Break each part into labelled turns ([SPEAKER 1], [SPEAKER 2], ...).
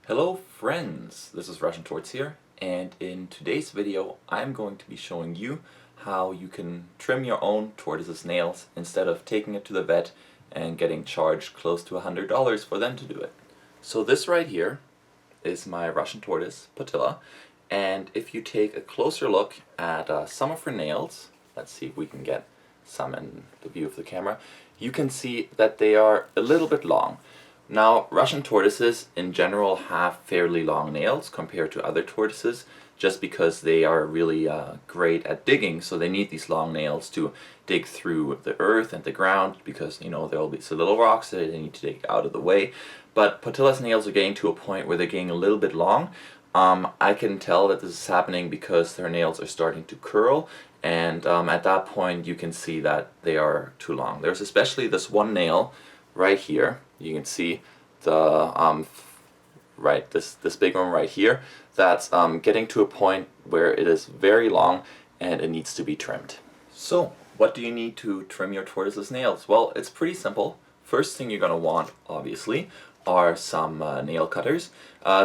[SPEAKER 1] Hello friends, this is Russian Tortoise here, and in today's video I'm going to be showing you how you can trim your own tortoise's nails instead of taking it to the vet and getting charged close to $100 for them to do it. So this right here is my Russian Tortoise, Patilla, and if you take a closer look at some of her nails, let's see if we can get some in the view of the camera, you can see that they are a little bit long. Now, Russian tortoises in general have fairly long nails compared to other tortoises just because they are really great at digging, so they need these long nails to dig through the earth and the ground because, you know, there will be some little rocks that they need to dig out of the way. But Patilla's nails are getting to a point where they're getting a little bit long. I can tell that this is happening because their nails are starting to curl, and at that point you can see that they are too long. There's especially this one nail right here. You can see the this big one right here that's getting to a point where it is very long and it needs to be trimmed. So what do you need to trim your tortoise's nails? Well, it's pretty simple. First thing you're going to want, obviously, are some nail cutters.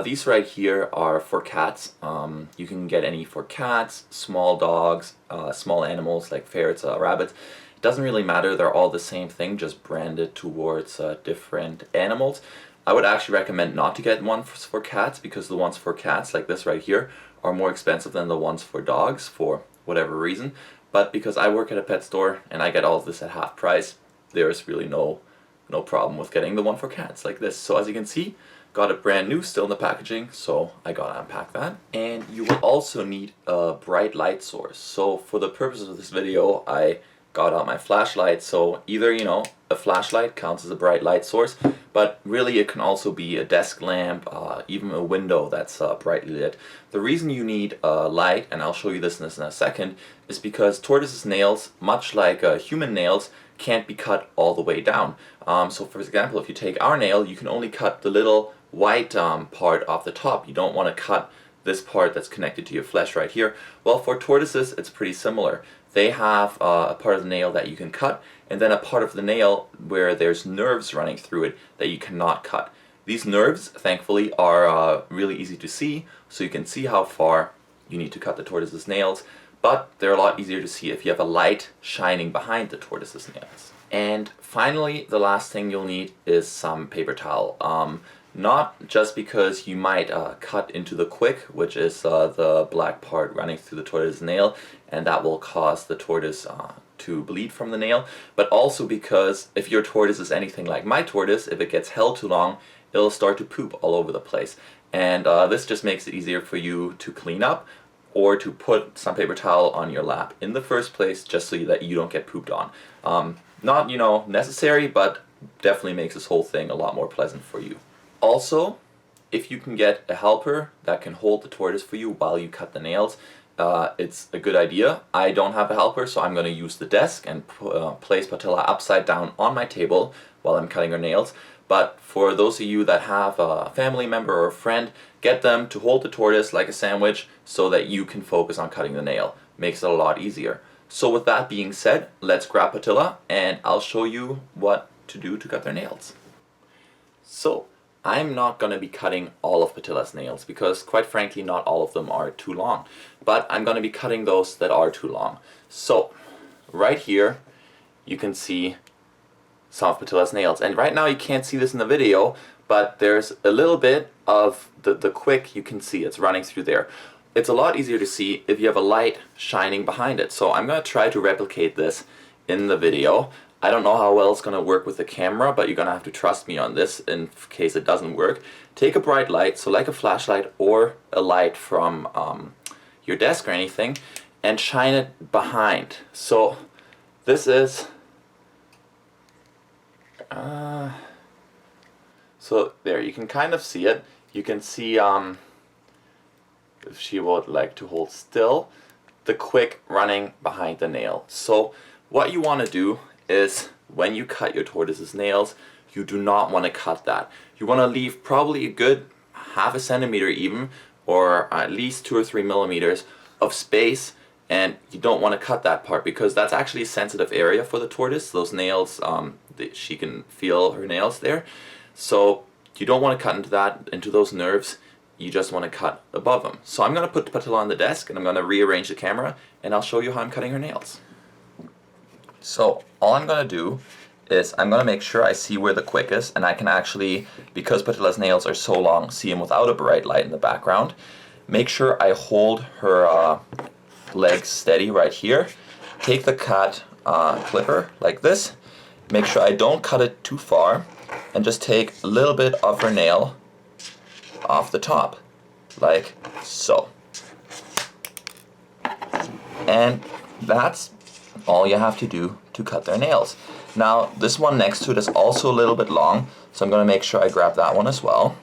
[SPEAKER 1] These right here are for cats. You can get any for cats, small dogs, small animals like ferrets, rabbits. It doesn't really matter, they're all the same thing, just branded towards different animals. I would actually recommend not to get one for cats because the ones for cats, like this right here, are more expensive than the ones for dogs for whatever reason. But because I work at a pet store and I get all of this at half price, there's really no problem with getting the one for cats like this. So as you can see, got it brand new, still in the packaging, so I gotta unpack that. And you will also need a bright light source. So for the purposes of this video, I got out my flashlight, so either, you know, a flashlight counts as a bright light source, but really it can also be a desk lamp, even a window that's brightly lit. The reason you need a light, and I'll show you this in a second, is because tortoises' nails, much like human nails, can't be cut all the way down. So for example, if you take our nail, you can only cut the little white part off the top. You don't want to cut this part that's connected to your flesh right here. Well, for tortoises it's pretty similar. They have a part of the nail that you can cut, and then a part of the nail where there's nerves running through it that you cannot cut. These nerves, thankfully, are really easy to see, so you can see how far you need to cut the tortoise's nails, but they're a lot easier to see if you have a light shining behind the tortoise's nails. And finally, the last thing you'll need is some paper towel. Not just because you might cut into the quick, which is the black part running through the tortoise's nail, and that will cause the tortoise to bleed from the nail, but also because if your tortoise is anything like my tortoise, if it gets held too long, it'll start to poop all over the place. And this just makes it easier for you to clean up or to put some paper towel on your lap in the first place, just so that you don't get pooped on. Not, you know, necessary, but definitely makes this whole thing a lot more pleasant for you. Also, if you can get a helper that can hold the tortoise for you while you cut the nails, it's a good idea. I don't have a helper, so I'm going to use the desk and place Patilla upside down on my table while I'm cutting her nails. But for those of you that have a family member or a friend, get them to hold the tortoise like a sandwich so that you can focus on cutting the nail. Makes it a lot easier. So with that being said, let's grab Patilla and I'll show you what to do to cut their nails. So, I'm not going to be cutting all of Patilla's nails because, quite frankly, not all of them are too long. But I'm going to be cutting those that are too long. So, right here, you can see some of Patilla's nails. And right now you can't see this in the video, but there's a little bit of the quick, you can see it's running through there. It's a lot easier to see if you have a light shining behind it. So I'm going to try to replicate this in the video. I don't know how well it's going to work with the camera, but you're going to have to trust me on this in case it doesn't work. Take a bright light, so like a flashlight or a light from your desk or anything, and shine it behind. So this is... so there, you can kind of see it. You can see, if she would like to hold still, the quick running behind the nail. So what you want to do is when you cut your tortoise's nails, you do not want to cut that. You want to leave probably a good half a centimeter even, or at least 2 or 3 millimeters of space, and you don't want to cut that part because that's actually a sensitive area for the tortoise. Those nails, she can feel her nails there. So you don't want to cut into those nerves. You just want to cut above them. So I'm going to put Patilla on the desk and I'm going to rearrange the camera and I'll show you how I'm cutting her nails. So all I'm going to do is I'm going to make sure I see where the quick is, and I can actually, because Patilla's nails are so long, see them without a bright light in the background. Make sure I hold her legs steady right here. Take the cut clipper like this. Make sure I don't cut it too far, and just take a little bit of her nail off the top, like so. And that's all you have to do to cut their nails. Now this one next to it is also a little bit long, so I'm going to make sure I grab that one as well.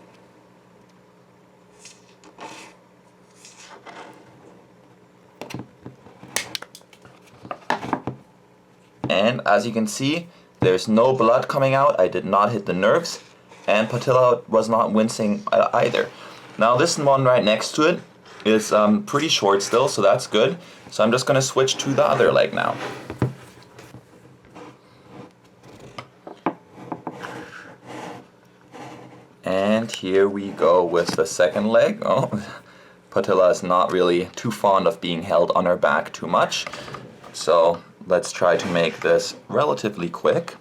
[SPEAKER 1] And as you can see, there's no blood coming out. I did not hit the nerves, and Patilla was not wincing either. Now this one right next to it is pretty short still, so that's good. So I'm just going to switch to the other leg now. And here we go with the second leg. Oh, Patilla is not really too fond of being held on her back too much. So let's try to make this relatively quick.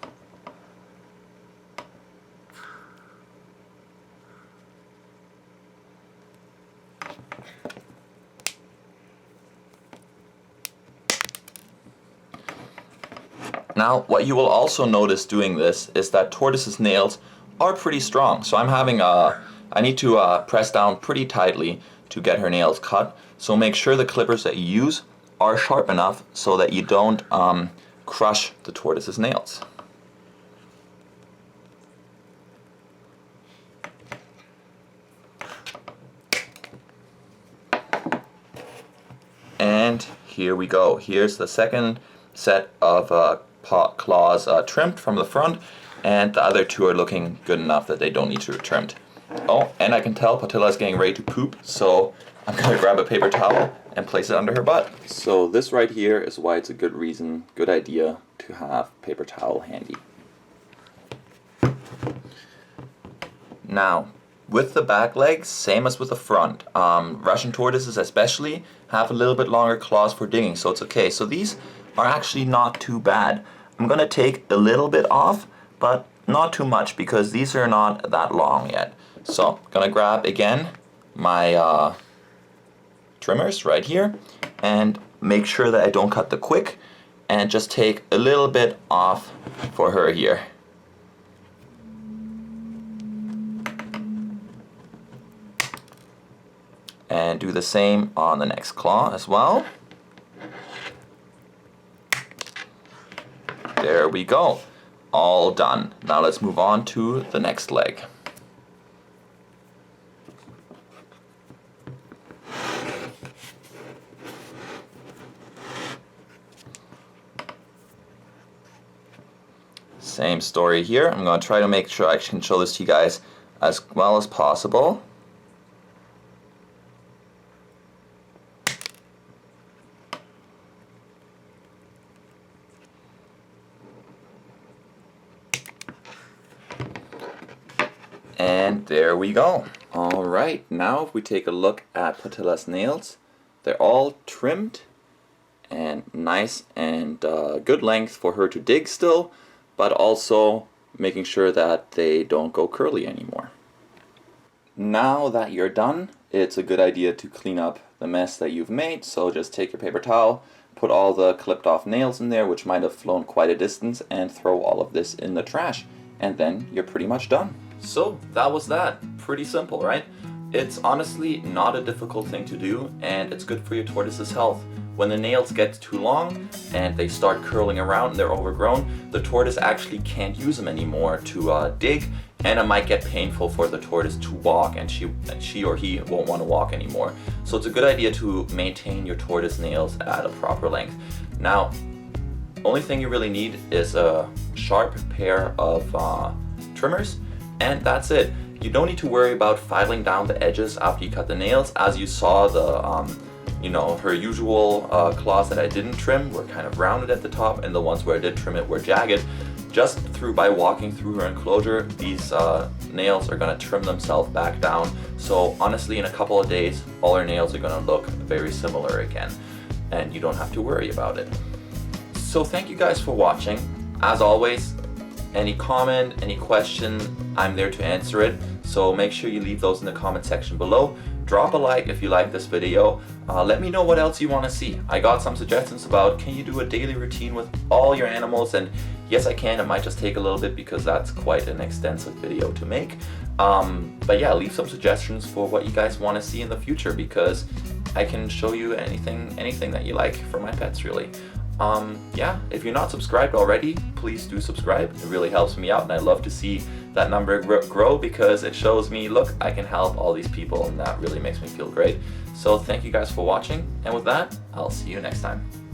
[SPEAKER 1] Now, what you will also notice doing this is that Tortoise's nails are pretty strong. So I need to press down pretty tightly to get her nails cut. So make sure the clippers that you use are sharp enough so that you don't crush the Tortoise's nails. And here we go. Here's the second set of claws trimmed from the front, and the other two are looking good enough that they don't need to be trimmed. Oh, and I can tell Patilla is getting ready to poop, so I'm going to grab a paper towel and place it under her butt. So this right here is why it's a good idea to have paper towel handy. Now, with the back legs, same as with the front. Russian tortoises especially have a little bit longer claws for digging, so it's okay. So these are actually not too bad. I'm going to take a little bit off, but not too much because these are not that long yet. So I'm going to grab again my trimmers right here and make sure that I don't cut the quick, and just take a little bit off for her here. And do the same on the next claw as well. There we go. All done. Now let's move on to the next leg. Same story here. I'm going to try to make sure I can show this to you guys as well as possible. And there we go. Alright, now if we take a look at Patilla's nails, they're all trimmed and nice and good length for her to dig still, but also making sure that they don't go curly anymore. Now that you're done, it's a good idea to clean up the mess that you've made, so just take your paper towel, put all the clipped off nails in there, which might have flown quite a distance, and throw all of this in the trash, and then you're pretty much done. So that was that. Pretty simple, right? It's honestly not a difficult thing to do, and it's good for your tortoise's health. When the nails get too long and they start curling around and they're overgrown, the tortoise actually can't use them anymore to dig, and it might get painful for the tortoise to walk, and she or he won't want to walk anymore. So it's a good idea to maintain your tortoise nails at a proper length. Now, only thing you really need is a sharp pair of trimmers, and that's it. You don't need to worry about filing down the edges after you cut the nails. As you saw, her usual claws that I didn't trim were kind of rounded at the top, and the ones where I did trim it were jagged. just by walking through her enclosure, these nails are going to trim themselves back down. So honestly, in a couple of days, all her nails are going to look very similar again, and you don't have to worry about it. So thank you guys for watching. As always, any comment, any question, I'm there to answer it. So make sure you leave those in the comment section below. Drop a like if you like this video. Let me know what else you want to see. I got some suggestions about, can you do a daily routine with all your animals? And yes, I can. It might just take a little bit because that's quite an extensive video to make. But yeah, leave some suggestions for what you guys want to see in the future, because I can show you anything that you like for my pets, really. Yeah, if you're not subscribed already, please do subscribe. It really helps me out, and I love to see that number grow, because it shows me, look, I can help all these people, and that really makes me feel great. So thank you guys for watching, and with that, I'll see you next time.